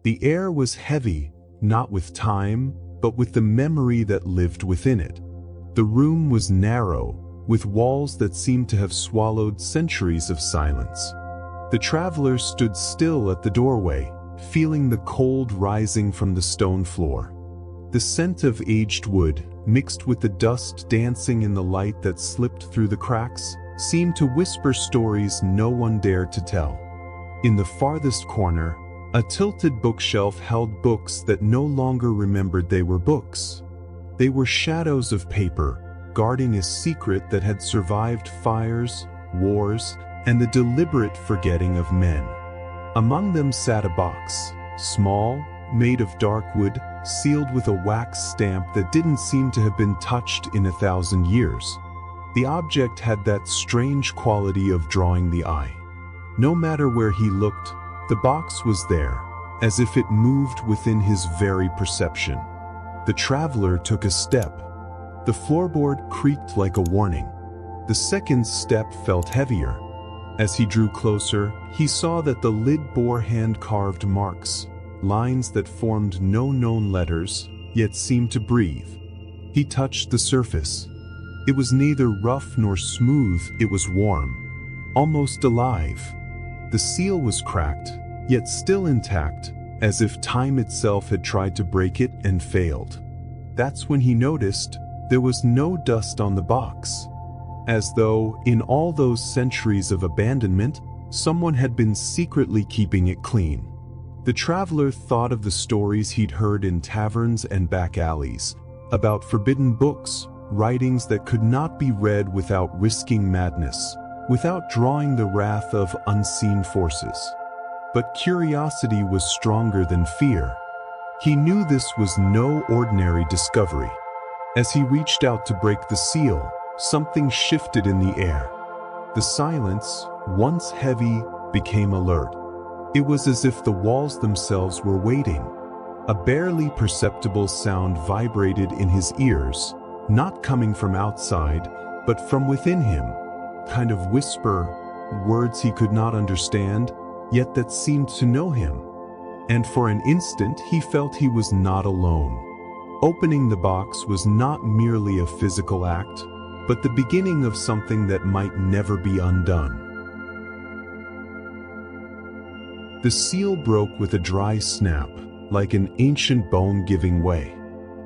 The air was heavy, not with time, but with the memory that lived within it. The room was narrow, with walls that seemed to have swallowed centuries of silence. The traveler stood still at the doorway, feeling the cold rising from the stone floor. The scent of aged wood, mixed with the dust dancing in the light that slipped through the cracks, seemed to whisper stories no one dared to tell. In the farthest corner, a tilted bookshelf held books that no longer remembered they were books. They were shadows of paper, guarding a secret that had survived fires, wars, and the deliberate forgetting of men. Among them sat a box, small, made of dark wood, sealed with a wax stamp that didn't seem to have been touched in 1,000 years. The object had that strange quality of drawing the eye. No matter where he looked, the box was there, as if it moved within his very perception. The traveler took a step. The floorboard creaked like a warning. The second step felt heavier. As he drew closer, he saw that the lid bore hand-carved marks, lines that formed no known letters, yet seemed to breathe. He touched the surface. It was neither rough nor smooth, it was warm, almost alive. The seal was cracked, yet still intact, as if time itself had tried to break it and failed. That's when he noticed there was no dust on the box. As though, in all those centuries of abandonment, someone had been secretly keeping it clean. The traveler thought of the stories he'd heard in taverns and back alleys, about forbidden books, writings that could not be read without risking madness, without drawing the wrath of unseen forces. But curiosity was stronger than fear. He knew this was no ordinary discovery. As he reached out to break the seal, something shifted in the air. The silence, once heavy, became alert. It was as if the walls themselves were waiting. A barely perceptible sound vibrated in his ears, not coming from outside, but from within him. Kind of whisper, words he could not understand, yet that seemed to know him. And for an instant he felt he was not alone. Opening the box was not merely a physical act, but the beginning of something that might never be undone. The seal broke with a dry snap, like an ancient bone giving way.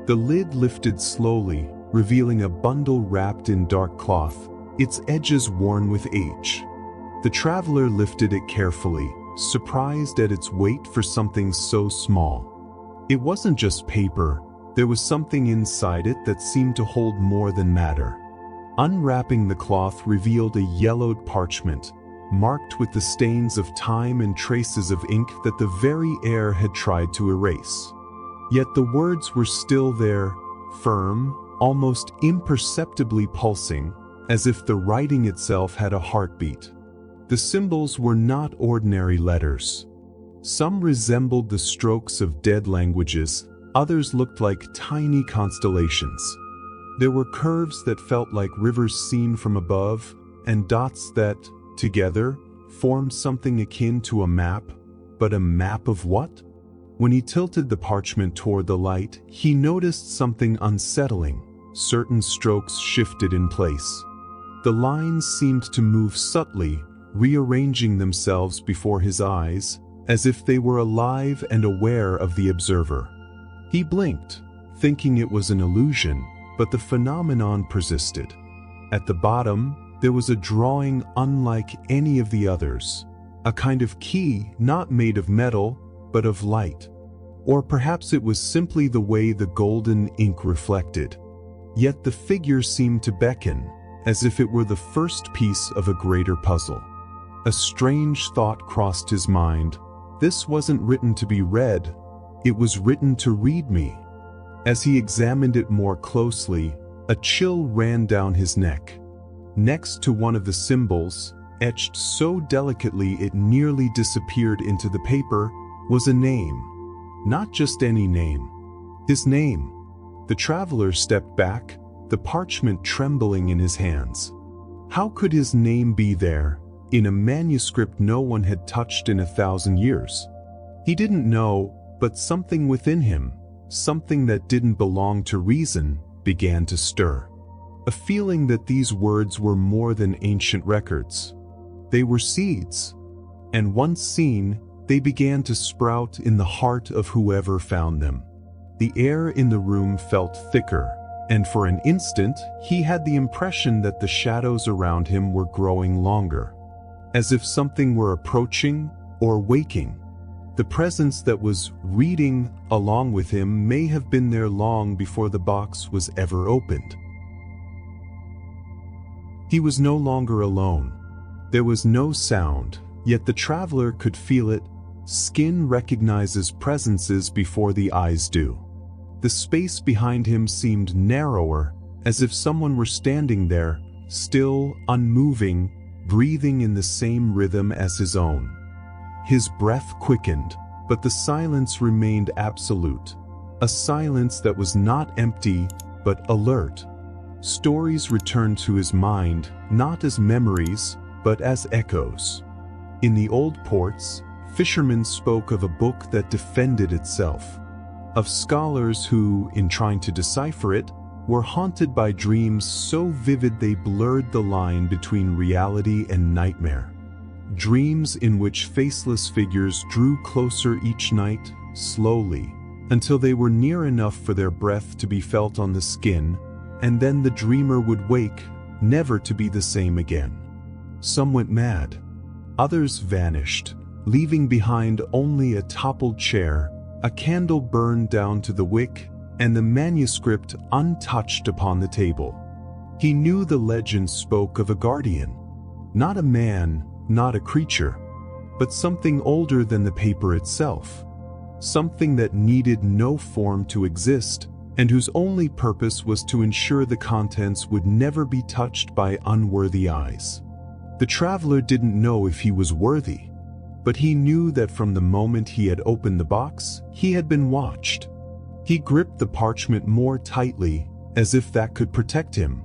The lid lifted slowly, revealing a bundle wrapped in dark cloth, its edges worn with age. The traveler lifted it carefully, surprised at its weight for something so small. It wasn't just paper, there was something inside it that seemed to hold more than matter. Unwrapping the cloth revealed a yellowed parchment, marked with the stains of time and traces of ink that the very air had tried to erase. Yet the words were still there, firm, almost imperceptibly pulsing, as if the writing itself had a heartbeat. The symbols were not ordinary letters. Some resembled the strokes of dead languages, others looked like tiny constellations. There were curves that felt like rivers seen from above, and dots that, together, formed something akin to a map. But a map of what? When he tilted the parchment toward the light, he noticed something unsettling. Certain strokes shifted in place. The lines seemed to move subtly, rearranging themselves before his eyes, as if they were alive and aware of the observer. He blinked, thinking it was an illusion, but the phenomenon persisted. At the bottom, there was a drawing unlike any of the others, a kind of key not made of metal, but of light. Or perhaps it was simply the way the golden ink reflected. Yet the figure seemed to beckon, as if it were the first piece of a greater puzzle. A strange thought crossed his mind. This wasn't written to be read, it was written to read me. As he examined it more closely, a chill ran down his neck. Next to one of the symbols, etched so delicately it nearly disappeared into the paper, was a name. Not just any name. His name. The traveler stepped back, the parchment trembling in his hands. How could his name be there, in a manuscript no one had touched in 1,000 years? He didn't know, But something within him, something that didn't belong to reason, began to stir. A feeling that these words were more than ancient records. They were seeds. And once seen, they began to sprout in the heart of whoever found them. The air in the room felt thicker, and for an instant, he had the impression that the shadows around him were growing longer. As if something were approaching or waking. The presence that was reading along with him may have been there long before the box was ever opened. He was no longer alone. There was no sound, yet the traveler could feel it. Skin recognizes presences before the eyes do. The space behind him seemed narrower, as if someone were standing there, still, unmoving, breathing in the same rhythm as his own. His breath quickened, but the silence remained absolute. A silence that was not empty, but alert. Stories returned to his mind, not as memories, but as echoes. In the old ports, fishermen spoke of a book that defended itself. Of scholars who, in trying to decipher it, were haunted by dreams so vivid they blurred the line between reality and nightmare. Dreams in which faceless figures drew closer each night, slowly, until they were near enough for their breath to be felt on the skin, and then the dreamer would wake, never to be the same again. Some went mad. Others vanished, leaving behind only a toppled chair, a candle burned down to the wick, and the manuscript untouched upon the table. He knew the legend spoke of a guardian. Not a man, not a creature, but something older than the paper itself. Something that needed no form to exist, and whose only purpose was to ensure the contents would never be touched by unworthy eyes. The traveler didn't know if he was worthy, but he knew that from the moment he had opened the box, he had been watched. He gripped the parchment more tightly, as if that could protect him.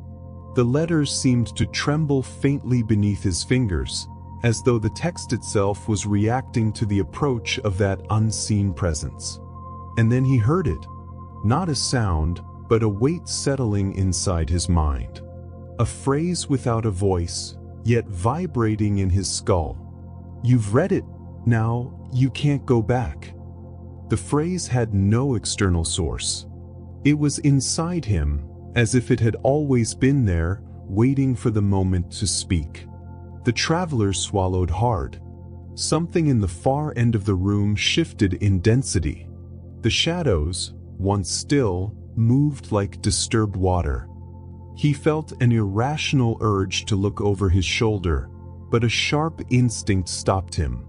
The letters seemed to tremble faintly beneath his fingers, as though the text itself was reacting to the approach of that unseen presence. And then he heard it. Not a sound, but a weight settling inside his mind. A phrase without a voice, yet vibrating in his skull. "You've read it. Now, you can't go back." The phrase had no external source. It was inside him, as if it had always been there, waiting for the moment to speak. The traveler swallowed hard. Something in the far end of the room shifted in density. The shadows, once still, moved like disturbed water. He felt an irrational urge to look over his shoulder, but a sharp instinct stopped him.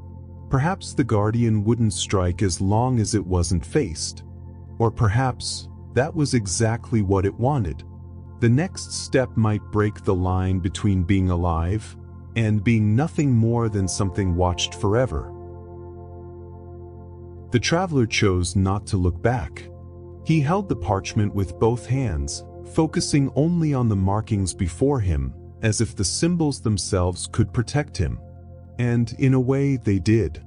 Perhaps the guardian wouldn't strike as long as it wasn't faced. Or perhaps that was exactly what it wanted. The next step might break the line between being alive and being nothing more than something watched forever. The traveler chose not to look back. He held the parchment with both hands, focusing only on the markings before him, as if the symbols themselves could protect him. And in a way they did.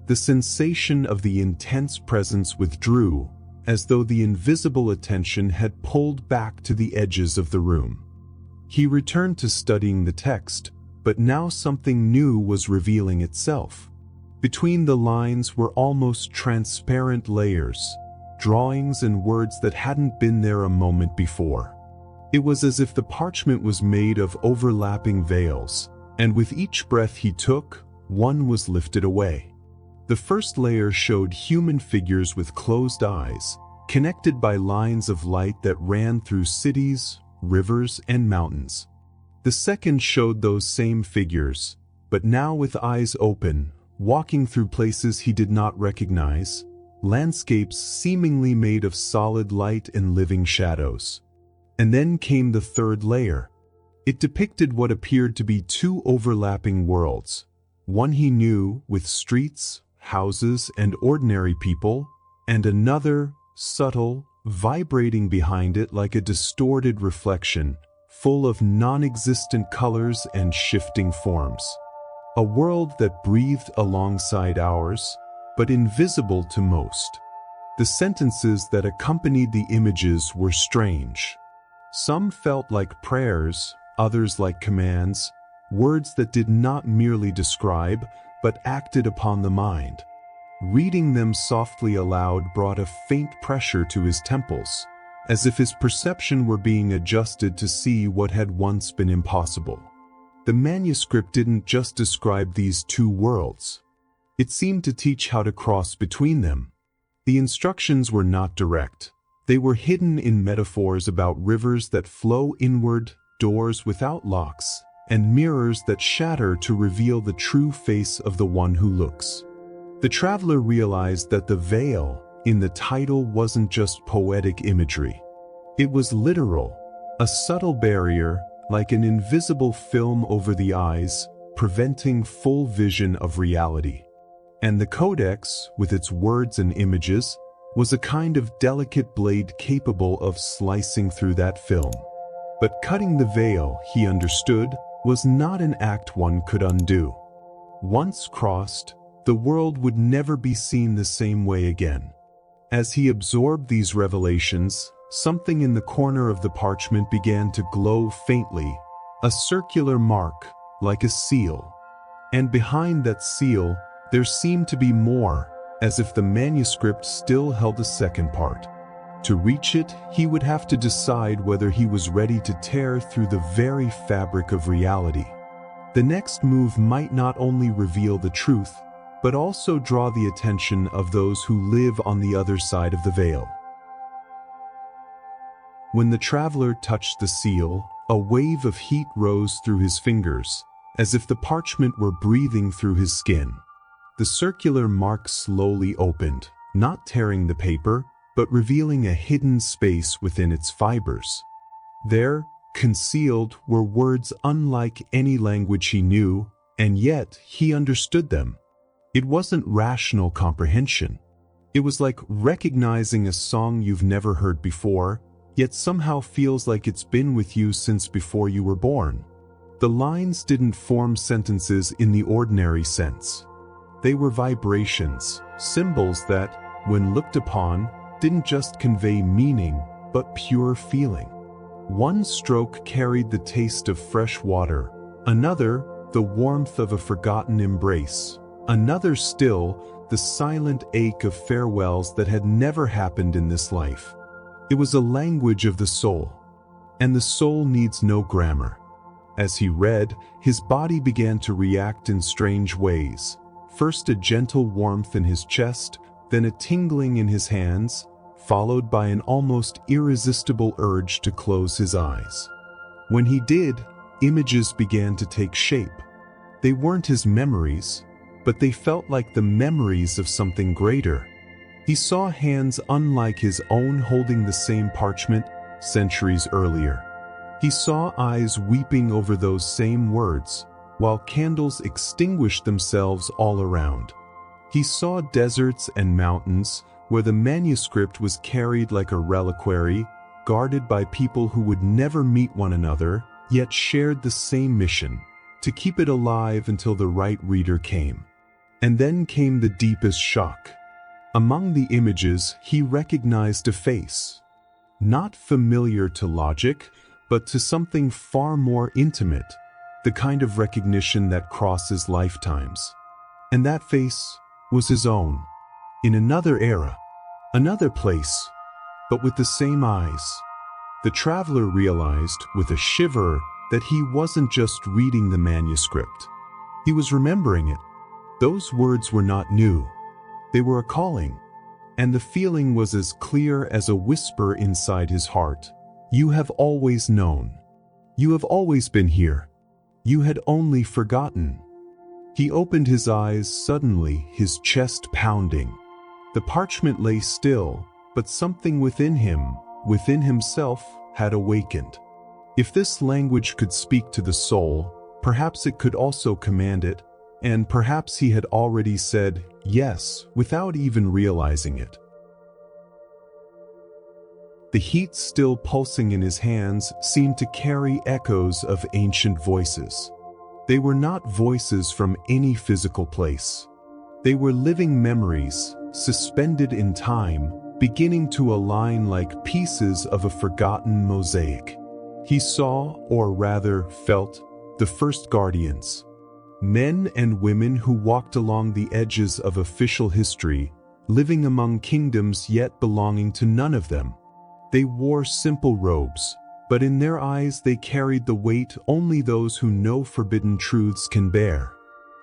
The sensation of the intense presence withdrew, as though the invisible attention had pulled back to the edges of the room. He returned to studying the text, but now something new was revealing itself. Between the lines were almost transparent layers, drawings and words that hadn't been there a moment before. It was as if the parchment was made of overlapping veils, and with each breath he took, one was lifted away. The first layer showed human figures with closed eyes, connected by lines of light that ran through cities, rivers, and mountains. The second showed those same figures, but now with eyes open, walking through places he did not recognize, landscapes seemingly made of solid light and living shadows. And then came the third layer. It depicted what appeared to be two overlapping worlds. One he knew, with streets, houses, and ordinary people, and another, subtle, vibrating behind it like a distorted reflection, full of non-existent colors and shifting forms. A world that breathed alongside ours, but invisible to most. The sentences that accompanied the images were strange. Some felt like prayers, others like commands, words that did not merely describe, but acted upon the mind. Reading them softly aloud brought a faint pressure to his temples, as if his perception were being adjusted to see what had once been impossible. The manuscript didn't just describe these two worlds. It seemed to teach how to cross between them. The instructions were not direct. They were hidden in metaphors about rivers that flow inward, doors without locks, and mirrors that shatter to reveal the true face of the one who looks. The traveler realized that the veil in the title wasn't just poetic imagery. It was literal, a subtle barrier, like an invisible film over the eyes, preventing full vision of reality. And the codex, with its words and images, was a kind of delicate blade capable of slicing through that film. But cutting the veil, he understood, was not an act one could undo. Once crossed, the world would never be seen the same way again. As he absorbed these revelations, something in the corner of the parchment began to glow faintly, a circular mark, like a seal. And behind that seal, there seemed to be more, as if the manuscript still held a second part. To reach it, he would have to decide whether he was ready to tear through the very fabric of reality. The next move might not only reveal the truth, but also draw the attention of those who live on the other side of the veil. When the traveler touched the seal, a wave of heat rose through his fingers, as if the parchment were breathing through his skin. The circular mark slowly opened, not tearing the paper, but revealing a hidden space within its fibers. There, concealed, were words unlike any language he knew, and yet he understood them. It wasn't rational comprehension. It was like recognizing a song you've never heard before, yet somehow feels like it's been with you since before you were born. The lines didn't form sentences in the ordinary sense. They were vibrations, symbols that, when looked upon, didn't just convey meaning, but pure feeling. One stroke carried the taste of fresh water, another, the warmth of a forgotten embrace, another still, the silent ache of farewells that had never happened in this life. It was a language of the soul, and the soul needs no grammar. As he read, his body began to react in strange ways. First a gentle warmth in his chest, then a tingling in his hands, followed by an almost irresistible urge to close his eyes. When he did, images began to take shape. They weren't his memories, but they felt like the memories of something greater. He saw hands unlike his own holding the same parchment centuries earlier. He saw eyes weeping over those same words, while candles extinguished themselves all around. He saw deserts and mountains where the manuscript was carried like a reliquary, guarded by people who would never meet one another, yet shared the same mission, to keep it alive until the right reader came. And then came the deepest shock. Among the images, he recognized a face, not familiar to logic, but to something far more intimate, the kind of recognition that crosses lifetimes. And that face was his own, in another era, another place, but with the same eyes. The traveler realized, with a shiver, that he wasn't just reading the manuscript. He was remembering it. Those words were not new. They were a calling, and the feeling was as clear as a whisper inside his heart. You have always known. You have always been here. You had only forgotten. He opened his eyes suddenly, his chest pounding. The parchment lay still, but something within him, within himself, had awakened. If this language could speak to the soul, perhaps it could also command it, and perhaps he had already said yes without even realizing it. The heat still pulsing in his hands seemed to carry echoes of ancient voices. They were not voices from any physical place. They were living memories, suspended in time, beginning to align like pieces of a forgotten mosaic. He saw, or rather felt, the first guardians. Men and women who walked along the edges of official history, living among kingdoms yet belonging to none of them. They wore simple robes, but in their eyes they carried the weight only those who know forbidden truths can bear.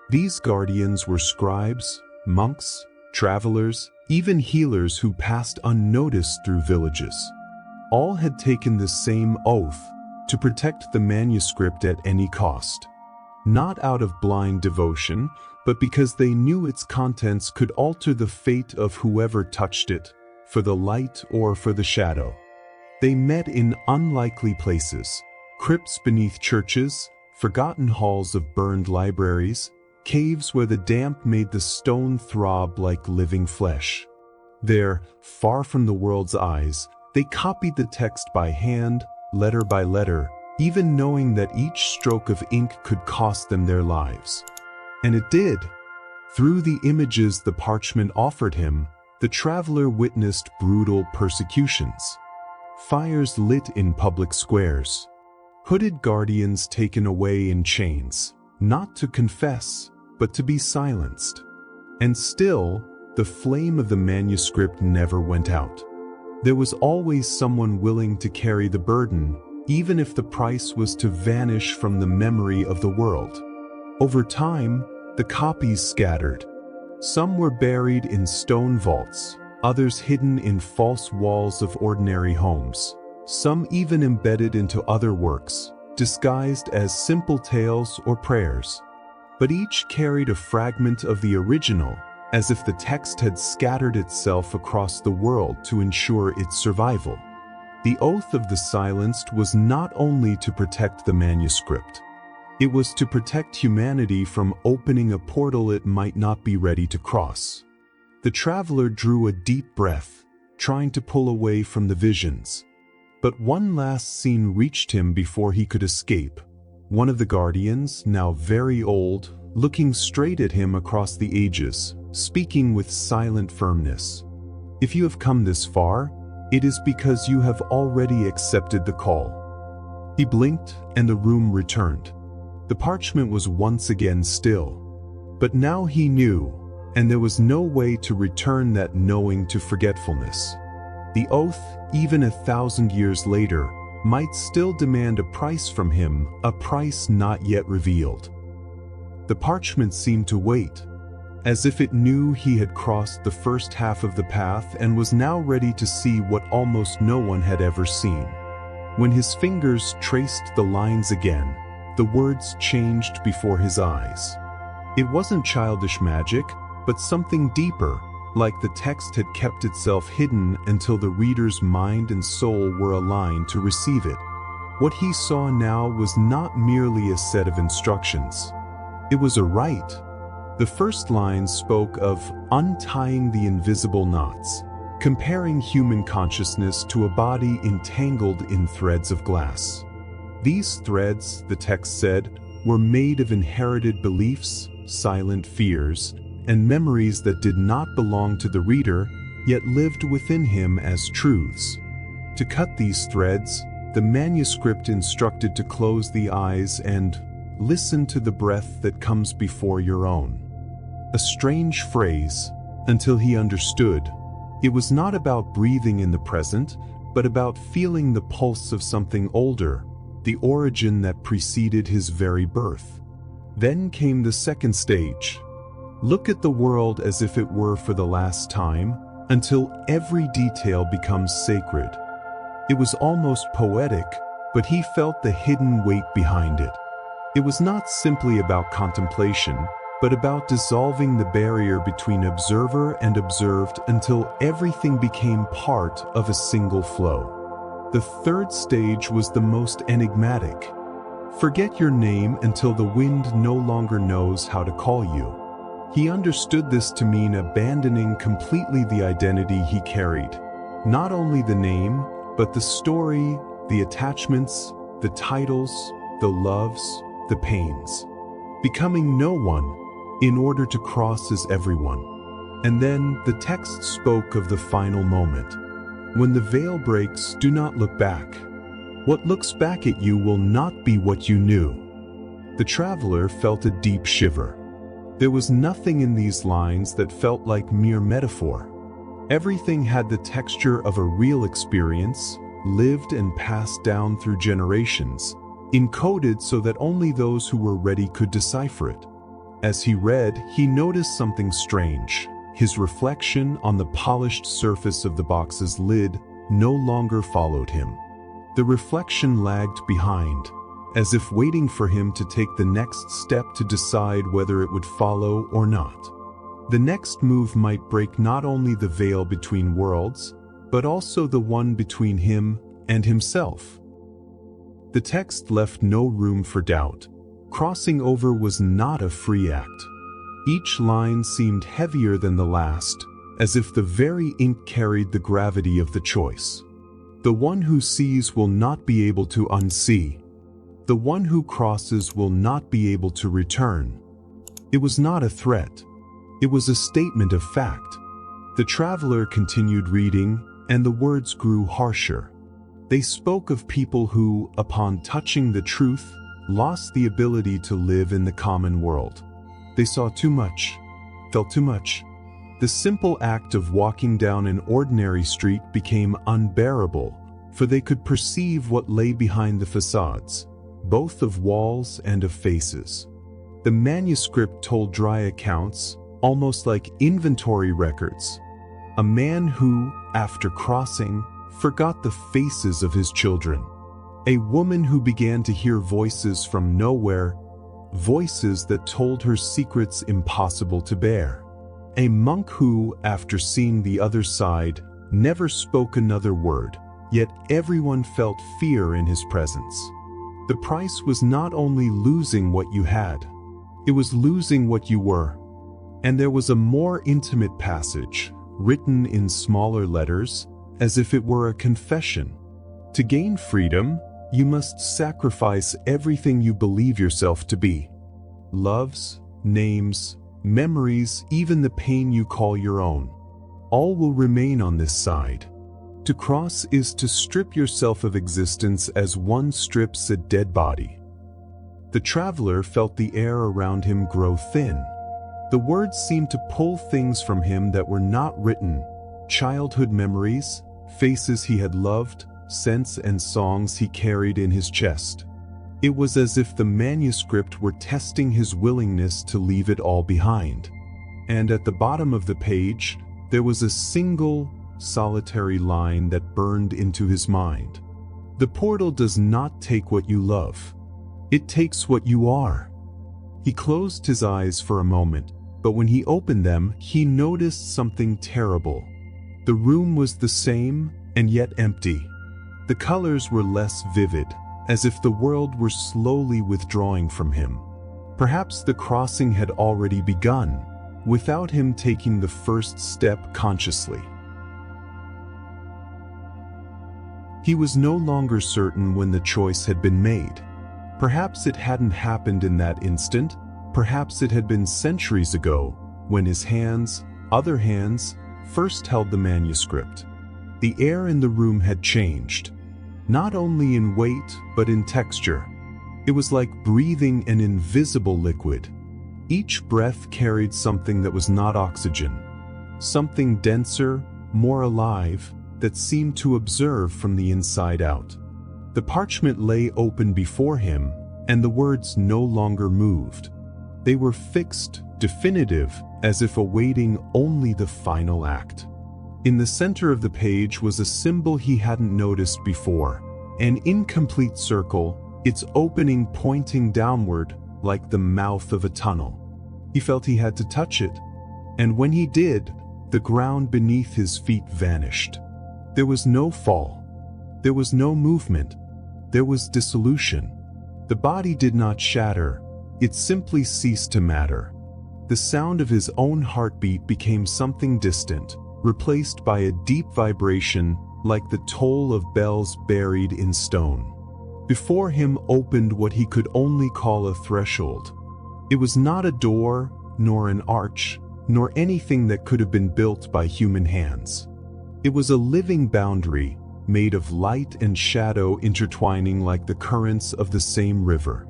These guardians were scribes, monks, travelers, even healers who passed unnoticed through villages. All had taken the same oath, to protect the manuscript at any cost. Not out of blind devotion, but because they knew its contents could alter the fate of whoever touched it, for the light or for the shadow. They met in unlikely places, crypts beneath churches, forgotten halls of burned libraries, caves where the damp made the stone throb like living flesh. There, far from the world's eyes, they copied the text by hand, letter by letter, even knowing that each stroke of ink could cost them their lives. And it did. Through the images the parchment offered him, the traveler witnessed brutal persecutions. Fires lit in public squares. Hooded guardians taken away in chains, not to confess, but to be silenced. And still, the flame of the manuscript never went out. There was always someone willing to carry the burden, even if the price was to vanish from the memory of the world. Over time, the copies scattered. Some were buried in stone vaults, others hidden in false walls of ordinary homes, some even embedded into other works, disguised as simple tales or prayers. But each carried a fragment of the original, as if the text had scattered itself across the world to ensure its survival. The oath of the silenced was not only to protect the manuscript. It was to protect humanity from opening a portal it might not be ready to cross. The traveler drew a deep breath, trying to pull away from the visions. But one last scene reached him before he could escape. One of the guardians, now very old, looking straight at him across the ages, speaking with silent firmness. If you have come this far, it is because you have already accepted the call. He blinked, and the room returned. The parchment was once again still. But now he knew, and there was no way to return that knowing to forgetfulness. The oath, even 1,000 years later, might still demand a price from him, a price not yet revealed. The parchment seemed to wait, as if it knew he had crossed the first half of the path and was now ready to see what almost no one had ever seen. When his fingers traced the lines again, the words changed before his eyes. It wasn't childish magic, but something deeper, like the text had kept itself hidden until the reader's mind and soul were aligned to receive it. What he saw now was not merely a set of instructions. It was a rite. The first lines spoke of untying the invisible knots, comparing human consciousness to a body entangled in threads of glass. These threads, the text said, were made of inherited beliefs, silent fears, and memories that did not belong to the reader, yet lived within him as truths. To cut these threads, the manuscript instructed to close the eyes and listen to the breath that comes before your own. A strange phrase, until he understood. It was not about breathing in the present, but about feeling the pulse of something older, the origin that preceded his very birth. Then came the second stage. Look at the world as if it were for the last time, until every detail becomes sacred. It was almost poetic, but he felt the hidden weight behind it. It was not simply about contemplation, but about dissolving the barrier between observer and observed until everything became part of a single flow. The third stage was the most enigmatic. Forget your name until the wind no longer knows how to call you. He understood this to mean abandoning completely the identity he carried. Not only the name, but the story, the attachments, the titles, the loves, the pains. Becoming no one, in order to cross as everyone. And then the text spoke of the final moment. When the veil breaks, do not look back. What looks back at you will not be what you knew. The traveler felt a deep shiver. There was nothing in these lines that felt like mere metaphor. Everything had the texture of a real experience, lived and passed down through generations, encoded so that only those who were ready could decipher it. As he read, he noticed something strange. His reflection on the polished surface of the box's lid no longer followed him. The reflection lagged behind, as if waiting for him to take the next step to decide whether it would follow or not. The next move might break not only the veil between worlds, but also the one between him and himself. The text left no room for doubt. Crossing over was not a free act. Each line seemed heavier than the last, as if the very ink carried the gravity of the choice. The one who sees will not be able to unsee. The one who crosses will not be able to return. It was not a threat. It was a statement of fact. The traveler continued reading, and the words grew harsher. They spoke of people who, upon touching the truth, lost the ability to live in the common world. They saw too much, felt too much. The simple act of walking down an ordinary street became unbearable, for they could perceive what lay behind the facades, both of walls and of faces. The manuscript told dry accounts, almost like inventory records. A man who, after crossing, forgot the faces of his children. A woman who began to hear voices from nowhere, voices that told her secrets impossible to bear. A monk who, after seeing the other side, never spoke another word, yet everyone felt fear in his presence. The price was not only losing what you had, it was losing what you were. And there was a more intimate passage, written in smaller letters, as if it were a confession. To gain freedom, you must sacrifice everything you believe yourself to be. Loves, names, memories, even the pain you call your own. All will remain on this side. To cross is to strip yourself of existence as one strips a dead body. The traveler felt the air around him grow thin. The words seemed to pull things from him that were not written, childhood memories, faces he had loved, scents and songs he carried in his chest. It was as if the manuscript were testing his willingness to leave it all behind. And at the bottom of the page, there was a single, solitary line that burned into his mind. The portal does not take what you love. It takes what you are. He closed his eyes for a moment, but when he opened them, he noticed something terrible. The room was the same, and yet empty. The colors were less vivid, as if the world were slowly withdrawing from him. Perhaps the crossing had already begun, without him taking the first step consciously. He was no longer certain when the choice had been made. Perhaps it hadn't happened in that instant. Perhaps it had been centuries ago, when his hands, other hands, first held the manuscript. The air in the room had changed, not only in weight, but in texture. It was like breathing an invisible liquid. Each breath carried something that was not oxygen, something denser, more alive, that seemed to observe from the inside out. The parchment lay open before him, and the words no longer moved. They were fixed, definitive, as if awaiting only the final act. In the center of the page was a symbol he hadn't noticed before, an incomplete circle, its opening pointing downward like the mouth of a tunnel. He felt he had to touch it, and when he did, the ground beneath his feet vanished. There was no fall. There was no movement. There was dissolution. The body did not shatter. It simply ceased to matter. The sound of his own heartbeat became something distant, replaced by a deep vibration like the toll of bells buried in stone. Before him opened what he could only call a threshold. It was not a door, nor an arch, nor anything that could have been built by human hands. It was a living boundary, made of light and shadow intertwining like the currents of the same river.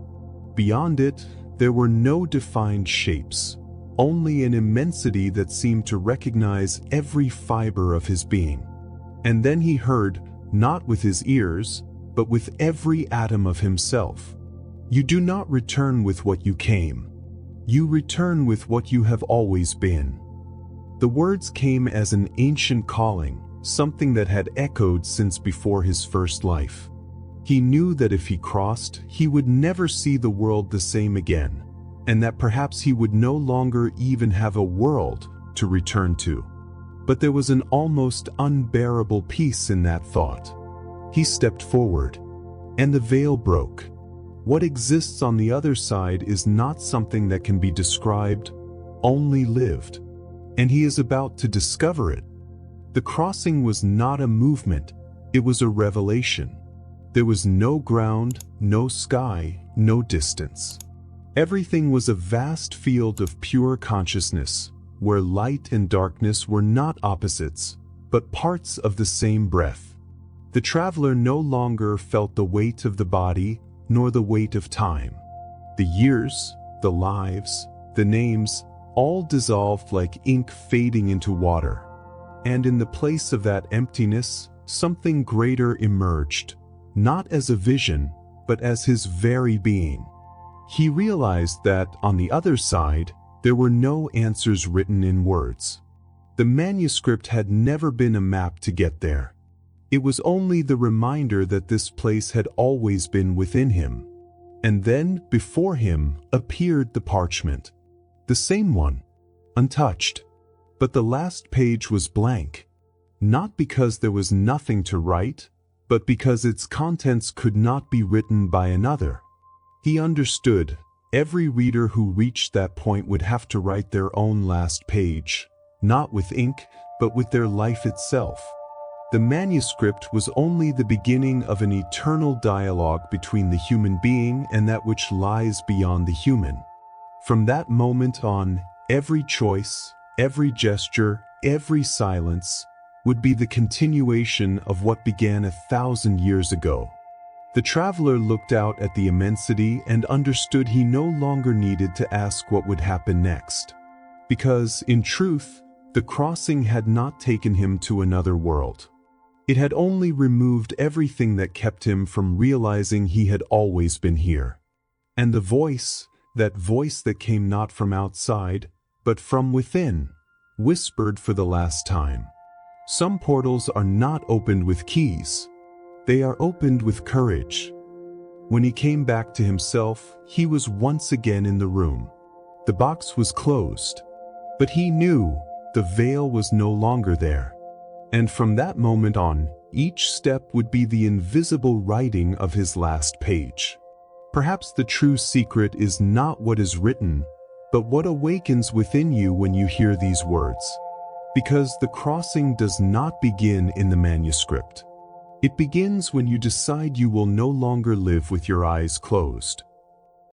Beyond it, there were no defined shapes, only an immensity that seemed to recognize every fiber of his being. And then he heard, not with his ears, but with every atom of himself, "You do not return with what you came. You return with what you have always been." The words came as an ancient calling, something that had echoed since before his first life. He knew that if he crossed, he would never see the world the same again, and that perhaps he would no longer even have a world to return to. But there was an almost unbearable peace in that thought. He stepped forward, and the veil broke. What exists on the other side is not something that can be described, only lived. And he is about to discover it. The crossing was not a movement, it was a revelation. There was no ground, no sky, no distance. Everything was a vast field of pure consciousness, where light and darkness were not opposites, but parts of the same breath. The traveler no longer felt the weight of the body, nor the weight of time. The years, the lives, the names, all dissolved like ink fading into water. And in the place of that emptiness, something greater emerged, not as a vision, but as his very being. He realized that, on the other side, there were no answers written in words. The manuscript had never been a map to get there. It was only the reminder that this place had always been within him. And then, before him, appeared the parchment. The same one, untouched. But the last page was blank. Not because there was nothing to write, but because its contents could not be written by another. He understood, every reader who reached that point would have to write their own last page, not with ink, but with their life itself. The manuscript was only the beginning of an eternal dialogue between the human being and that which lies beyond the human. From that moment on, every choice, every gesture, every silence would be the continuation of what began 1,000 years ago. The traveler looked out at the immensity and understood he no longer needed to ask what would happen next. Because, in truth, the crossing had not taken him to another world. It had only removed everything that kept him from realizing he had always been here. And the voice, that voice that came not from outside, but from within, whispered for the last time. Some portals are not opened with keys. They are opened with courage. When he came back to himself, he was once again in the room. The box was closed. But he knew the veil was no longer there. And from that moment on, each step would be the invisible writing of his last page. Perhaps the true secret is not what is written, but what awakens within you when you hear these words. Because the crossing does not begin in the manuscript. It begins when you decide you will no longer live with your eyes closed.